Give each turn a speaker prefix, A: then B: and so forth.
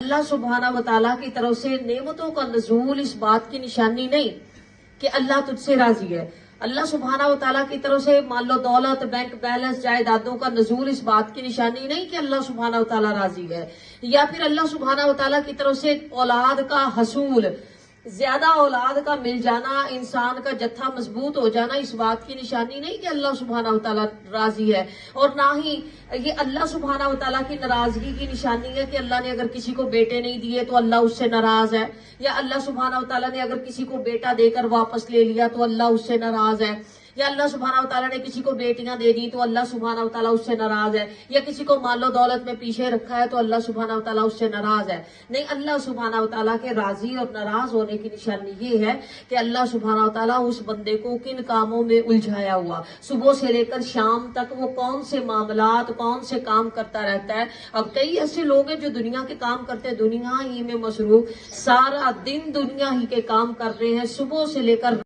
A: اللہ سبحانہ و تعالیٰ کی طرف سے نعمتوں کا نزول اس بات کی نشانی نہیں کہ اللہ تجھ سے راضی ہے. اللہ سبحانہ و تعالیٰ کی طرف سے مان لو دولت، بینک بیلنس، جائیدادوں کا نزول اس بات کی نشانی نہیں کہ اللہ سبحانہ و تعالیٰ راضی ہے. یا پھر اللہ سبحانہ و تعالیٰ کی طرف سے اولاد کا حصول، زیادہ اولاد کا مل جانا، انسان کا جتھا مضبوط ہو جانا اس بات کی نشانی نہیں کہ اللہ سبحانہ و تعالیٰ راضی ہے. اور نہ ہی یہ اللہ سبحانہ و تعالیٰ کی ناراضگی کی نشانی ہے کہ اللہ نے اگر کسی کو بیٹے نہیں دیے تو اللہ اس سے ناراض ہے، یا اللہ سبحانہ و تعالیٰ نے اگر کسی کو بیٹا دے کر واپس لے لیا تو اللہ اس سے ناراض ہے، یا اللہ سبحانہ و تعالیٰ نے کسی کو بیٹیاں دے دی تو اللہ سبحانہ و تعالیٰ اس سے ناراض ہے، یا کسی کو مال و دولت میں پیچھے رکھا ہے تو اللہ سبحانہ و تعالیٰ اس سے ناراض ہے. نہیں، اللہ سبحانہ و تعالیٰ کے راضی اور ناراض ہونے کی نشانی یہ ہے کہ اللہ سبحانہ و تعالیٰ اس بندے کو کن کاموں میں الجھایا ہوا، صبح سے لے کر شام تک وہ کون سے معاملات، کون سے کام کرتا رہتا ہے. اب کئی ایسے لوگ ہیں جو دنیا کے کام کرتے ہیں، دنیا ہی میں مصروف، سارا دن دنیا ہی کے کام کر رہے ہیں، صبح سے لے کر